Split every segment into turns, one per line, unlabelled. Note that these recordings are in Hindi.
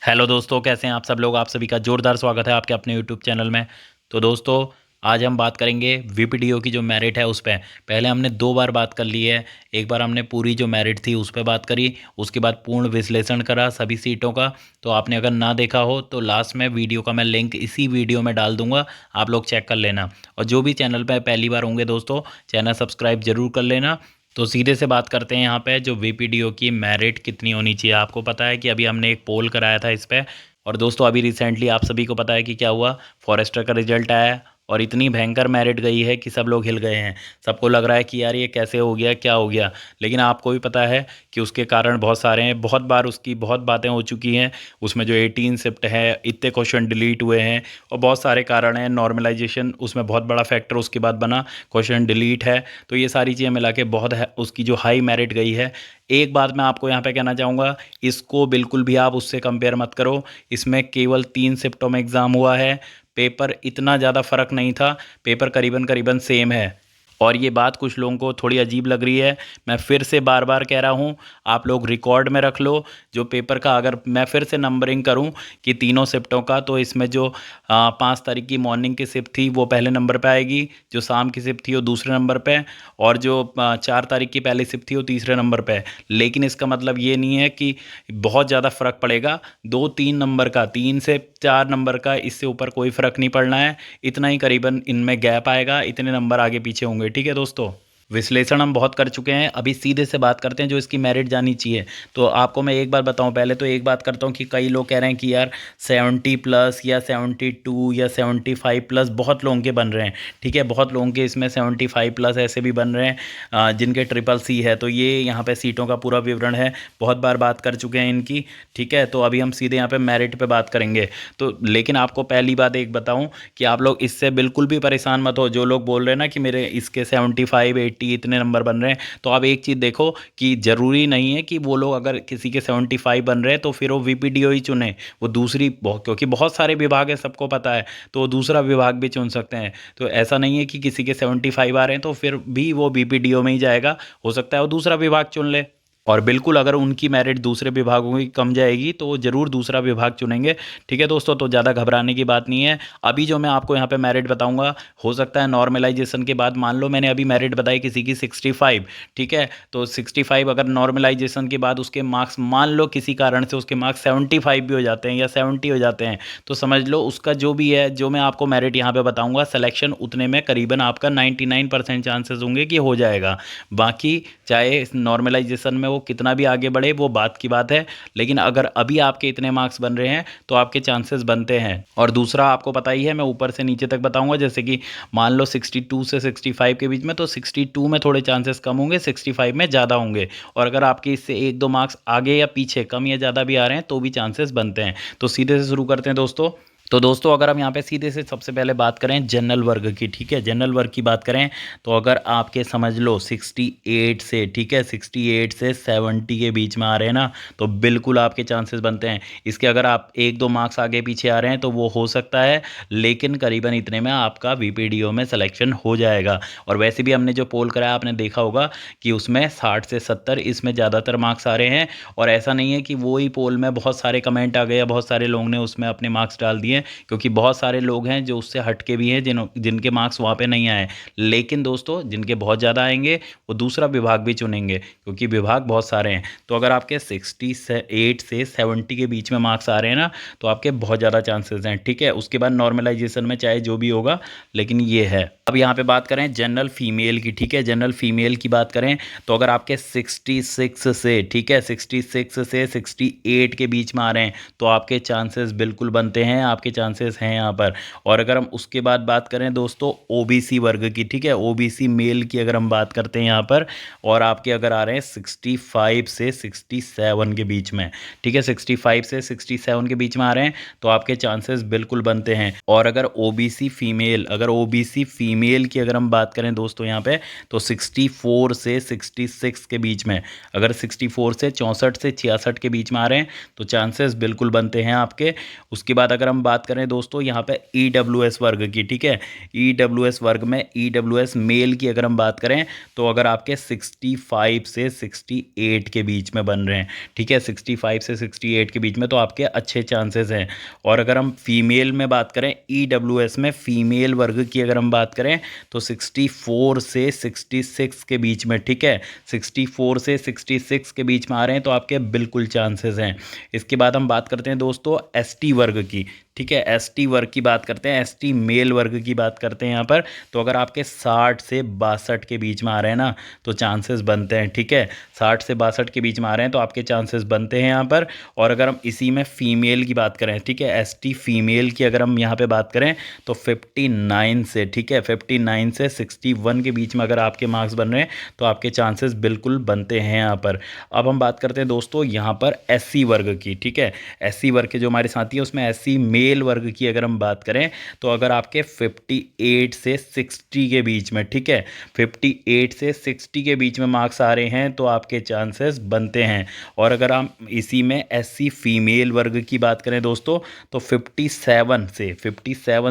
हेलो दोस्तों, कैसे हैं आप सब लोग। आप सभी का जोरदार स्वागत है आपके अपने यूट्यूब चैनल में। तो दोस्तों, आज हम बात करेंगे वीपीडीओ की जो मेरिट है उस पर। पहले हमने 2 बार बात कर ली है। एक बार हमने पूरी जो मेरिट थी उस पर बात करी, उसके बाद पूर्ण विश्लेषण करा सभी सीटों का। तो आपने अगर ना देखा हो तो लास्ट में वीडियो का मैं लिंक इसी वीडियो में डाल दूंगा, आप लोग चेक कर लेना। और जो भी चैनल पर पहली बार होंगे दोस्तों, चैनल सब्सक्राइब जरूर कर लेना। तो सीधे से बात करते हैं यहाँ पे, जो वीपीडीओ की मेरिट कितनी होनी चाहिए। आपको पता है कि अभी हमने एक पोल कराया था इस पे। और दोस्तों, अभी रिसेंटली आप सभी को पता है कि क्या हुआ, फॉरेस्टर का रिजल्ट आया और इतनी भयंकर मेरिट गई है कि सब लोग हिल गए हैं। सबको लग रहा है कि यार ये कैसे हो गया, क्या हो गया। लेकिन आपको भी पता है कि उसके कारण बहुत सारे हैं, बहुत बार उसकी बहुत बातें हो चुकी हैं। उसमें जो 18 शिफ्ट है, इतने क्वेश्चन डिलीट हुए हैं और बहुत सारे कारण हैं। नॉर्मलाइजेशन उसमें बहुत बड़ा फैक्टर उसके बाद बना, क्वेश्चन डिलीट है। तो ये सारी चीज़ें मिला के बहुत है उसकी जो हाई मेरिट गई है। एक बात मैं आपको यहाँ पे कहना चाहूँगा, इसको बिल्कुल भी आप उससे कंपेयर मत करो। इसमें केवल 3 शिफ्टों में एग्ज़ाम हुआ है। पेपर इतना ज़्यादा फर्क नहीं था, पेपर करीबन करीबन सेम है। और ये बात कुछ लोगों को थोड़ी अजीब लग रही है। मैं फिर से बार बार कह रहा हूँ, आप लोग रिकॉर्ड में रख लो। जो पेपर का अगर मैं फिर से नंबरिंग करूँ कि तीनों शिफ्टों का, तो इसमें जो 5 तारीख की मॉर्निंग की शिफ्ट थी वो पहले नंबर पे आएगी, जो शाम की शिफ्ट थी वो दूसरे नंबर पे, और जो 4 तारीख की पहली शिफ्ट थी वो तीसरे नंबर पे। लेकिन इसका मतलब ये नहीं है कि बहुत ज़्यादा फ़र्क पड़ेगा। 2-3 नंबर का, 3 से 4 नंबर का, इससे ऊपर कोई फ़र्क नहीं पड़ना है। इतना ही करीबन इनमें गैप आएगा, इतने नंबर आगे पीछे होंगे। ठीक है दोस्तों, विश्लेषण हम बहुत कर चुके हैं। अभी सीधे से बात करते हैं जो इसकी मेरिट जानी चाहिए। तो आपको मैं एक बात बताऊं, पहले तो एक बात करता हूं कि कई लोग कह रहे हैं कि यार 70 प्लस या 72 या 75 प्लस बहुत लोगों के बन रहे हैं। ठीक है, बहुत लोगों के इसमें 75 प्लस ऐसे भी बन रहे हैं जिनके ट्रिपल सी है। तो ये यहाँ पे सीटों का पूरा विवरण है, बहुत बार बात कर चुके हैं इनकी। ठीक है, तो अभी हम सीधे यहाँ पे मेरिट पे बात करेंगे। तो लेकिन आपको पहली बात एक बताऊं कि आप लोग इससे बिल्कुल भी परेशान मत हो। जो लोग बोल रहे हैं ना कि मेरे इसके 75-80 इतने नंबर बन रहे हैं, तो आप एक चीज़ देखो कि ज़रूरी नहीं है कि वो लोग अगर किसी के 75 बन रहे हैं तो फिर वो वीपीडीओ ही चुने। वो दूसरी क्योंकि बहुत सारे विभाग है, सबको पता है, तो वो दूसरा विभाग भी चुन सकते हैं। तो ऐसा नहीं है कि किसी के 75 आ रहे हैं तो फिर भी वो वीपीडीओ में ही जाएगा। हो सकता है वो दूसरा विभाग चुन ले। और बिल्कुल अगर उनकी मेरिट दूसरे विभागों की कम जाएगी तो वो ज़रूर दूसरा विभाग चुनेंगे। ठीक है दोस्तों, तो ज़्यादा घबराने की बात नहीं है। अभी जो मैं आपको यहाँ पे मेरिट बताऊंगा, हो सकता है नॉर्मलाइजेशन के बाद, मान लो मैंने अभी मेरिट बताई किसी की 65। ठीक है, तो 65 अगर नॉर्मलाइजेशन के बाद उसके मार्क्स, मान लो किसी कारण से उसके मार्क्स 75 भी हो जाते हैं या 70 हो जाते हैं, तो समझ लो उसका जो भी है, जो मैं आपको मेरिट यहाँ पे बताऊँगा, सिलेक्शन उतने में करीबन आपका 99% चांसेस होंगे कि हो जाएगा। बाकी चाहे नॉर्मलाइजेशन में वो कितना भी आगे बढ़े, वो बात की बात है। लेकिन अगर अभी आपके इतने मार्क्स बन रहे हैं तो आपके चांसेस बनते हैं। और दूसरा आपको पता ही है, मैं ऊपर से नीचे तक बताऊंगा। जैसे कि मान लो 62 से 65 के बीच में, तो 62 में थोड़े चांसेस कम होंगे, 65 में ज़्यादा होंगे। और अगर आपके इससे 1-2 मार्क्स आगे या पीछे, कम या ज़्यादा भी आ रहे हैं, तो भी चांसेस बनते हैं। तो सीधे से शुरू करते हैं दोस्तों। तो दोस्तों, अगर हम यहाँ पे सीधे से सबसे पहले बात करें जनरल वर्ग की, ठीक है, जनरल वर्ग की बात करें, तो अगर आपके समझ लो 68 से, ठीक है, 68 से 70 के बीच में आ रहे हैं ना, तो बिल्कुल आपके चांसेस बनते हैं। इसके अगर आप 1-2 मार्क्स आगे पीछे आ रहे हैं तो वो हो सकता है, लेकिन करीबन इतने में आपका वीपीडीओ में सिलेक्शन हो जाएगा। और वैसे भी हमने जो पोल कराया, आपने देखा होगा कि उसमें 60 से 70 इसमें ज़्यादातर मार्क्स आ रहे हैं। और ऐसा नहीं है कि वो ही पोल में बहुत सारे कमेंट आ गए या बहुत सारे लोगों ने उसमें अपने मार्क्स डाल दिए, क्योंकि बहुत सारे लोग हैं जो उससे हटके भी हैं, जिनके मार्क्स वहाँ पे नहीं आए। लेकिन दोस्तों, जिनके बहुत ज़्यादा आएंगे वो दूसरा विभाग भी चुनेंगे, क्योंकि विभाग बहुत सारे हैं। तो अगर आपके 68 से 70 के बीच में मार्क्स आ रहे हैं ना, तो आपके बहुत ज़्यादा चांसेस हैं। ठीक है, उसके बाद नॉर्मलाइजेशन में चाहे जो भी होगा, लेकिन ये है। अब यहाँ पे बात करें जनरल फीमेल की, ठीक है, जनरल फीमेल की बात करें, तो अगर आपके 66 से, ठीक है, 66 से 68 के बीच में आ रहे हैं, तो आपके चांसेस बिल्कुल बनते हैं, आपके चांसेस हैं यहाँ पर। और अगर हम उसके बाद बात करें दोस्तों ओबीसी वर्ग की, ठीक है, ओबीसी मेल की अगर हम बात करते हैं यहाँ पर, और आपके अगर आ रहे हैं 65 से 67 के बीच में, ठीक है, 65 से 67 के बीच में आ रहे हैं, तो आपके चांसेस बिल्कुल बनते हैं। और अगर ओबीसी फीमेल, अगर ओबीसी फीमेल की अगर हम बात करें दोस्तों यहाँ पे, तो 64 से 66 के बीच में, अगर 64 से 64 से 66 के बीच में आ रहे हैं, तो चांसेस बिल्कुल बनते हैं आपके। उसके बाद अगर हम बात करें दोस्तों यहाँ पे EWS वर्ग की, ठीक है, EWS वर्ग में EWS मेल की अगर हम बात करें तो अगर आपके 65 से 68 के बीच में बन रहे हैं, ठीक है, 65 से 68 के बीच में तो आपके अच्छे चांसेस हैं। और अगर हम फीमेल में बात करें EWS में फीमेल वर्ग की अगर हम बात करें तो 64 से 66 के बीच में, ठीक है, 64 से 66 के बीच में आ रहे हैं तो आपके बिल्कुल चांसेस हैं। इसके बाद हम बात करते हैं दोस्तों ST वर्ग की, ठीक है, ST वर्ग की बात करते हैं, ST मेल वर्ग की बात करते हैं यहाँ पर। तो अगर आपके 60 से 62 के बीच में आ रहे हैं ना तो चांसेस बनते हैं, ठीक है, 60 से 62 के बीच में आ रहे हैं तो आपके चांसेस बनते हैं यहाँ पर। और अगर हम इसी में फीमेल की बात करें, ठीक है, ST फीमेल की अगर हम यहाँ पे बात करें तो 59 से, ठीक है, 59 से 61 के बीच में अगर आपके मार्क्स बन रहे हैं तो आपके चांसेस बिल्कुल बनते हैं यहाँ पर। अब हम बात करते हैं दोस्तों यहाँ पर SC वर्ग की, ठीक है, SC वर्ग के जो हमारे साथी हैं उसमें SC मेल वर्ग की अगर हम बात करें तो अगर आपके 58 से 60 के बीच में, ठीक है, 58 से 60 के बीच में मार्क्स आ रहे हैं तो आपके चांसेस बनते हैं। और अगर हम इसी में SC फीमेल वर्ग की बात करें दोस्तों तो 57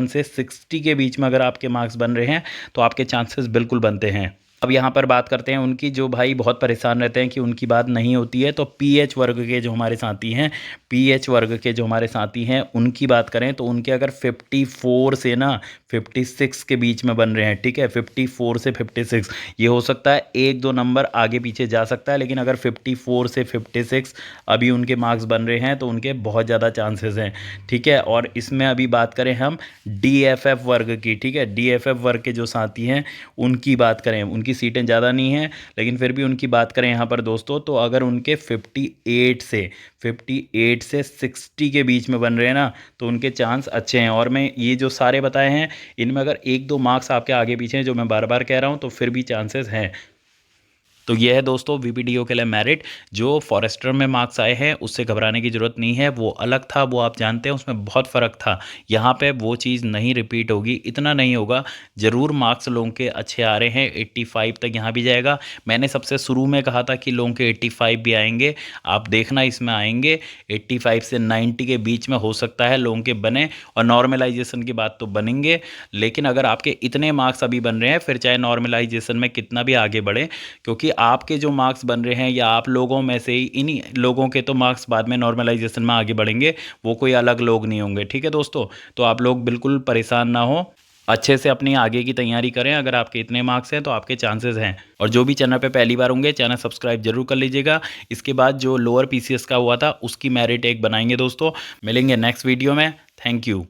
से 60 के बीच में अगर आपके मार्क्स बन रहे हैं तो आपके चांसेस बिल्कुल बनते हैं। अब यहाँ पर बात करते हैं उनकी जो भाई बहुत परेशान रहते हैं कि उनकी बात नहीं होती है, तो PH वर्ग के जो हमारे साथी हैं, PH वर्ग के जो हमारे साथी हैं उनकी बात करें तो उनके अगर 54 से ना 56 के बीच में बन रहे हैं, ठीक है, 54 से 56, ये हो सकता है 1-2 नंबर आगे पीछे जा सकता है, लेकिन अगर 54 से 56 अभी उनके मार्क्स बन रहे हैं तो उनके बहुत ज़्यादा चांसेस हैं, ठीक है। और इसमें अभी बात करें हम DFF वर्ग की, ठीक है, DFF वर्ग के जो साथी हैं उनकी बात करें, उनकी सीटें ज़्यादा नहीं हैं लेकिन फिर भी उनकी बात करें यहाँ पर दोस्तों तो अगर उनके 58 से 60 के बीच में बन रहे हैं ना तो उनके चांस अच्छे हैं। और मैं ये जो सारे बताए हैं इनमें अगर 1-2 मार्क्स आपके आगे पीछे हैं जो मैं बार बार कह रहा हूँ तो फिर भी चांसेस हैं। तो ये है दोस्तों VPDO के लिए मेरिट। जो फॉरेस्टर में मार्क्स आए हैं उससे घबराने की ज़रूरत नहीं है, वो अलग था, वो आप जानते हैं, उसमें बहुत फ़र्क था। यहाँ पे वो चीज़ नहीं रिपीट होगी, इतना नहीं होगा। ज़रूर मार्क्स लोगों के अच्छे आ रहे हैं, 85 तक यहाँ भी जाएगा। मैंने सबसे शुरू में कहा था कि लोगों के 85 भी आएंगे, आप देखना इसमें आएंगे 85 से 90 के बीच में हो सकता है लोगों के बने। और नॉर्मलाइजेशन की बात तो बनेंगे, लेकिन अगर आपके इतने मार्क्स अभी बन रहे हैं फिर चाहे नॉर्मलाइजेशन में कितना भी आगे बढ़े, क्योंकि आपके जो मार्क्स बन रहे हैं या आप लोगों में से ही इन्हीं लोगों के तो मार्क्स बाद में नॉर्मलाइजेशन में आगे बढ़ेंगे, वो कोई अलग लोग नहीं होंगे, ठीक है दोस्तों। तो आप लोग बिल्कुल परेशान ना हो, अच्छे से अपनी आगे की तैयारी करें। अगर आपके इतने मार्क्स हैं तो आपके चांसेस हैं। और जो भी चैनल पे पहली बार होंगे चैनल सब्सक्राइब जरूर कर लीजिएगा। इसके बाद जो लोअर PCS का हुआ था उसकी मेरिट एक बनाएंगे दोस्तों। मिलेंगे नेक्स्ट वीडियो में। Thank you.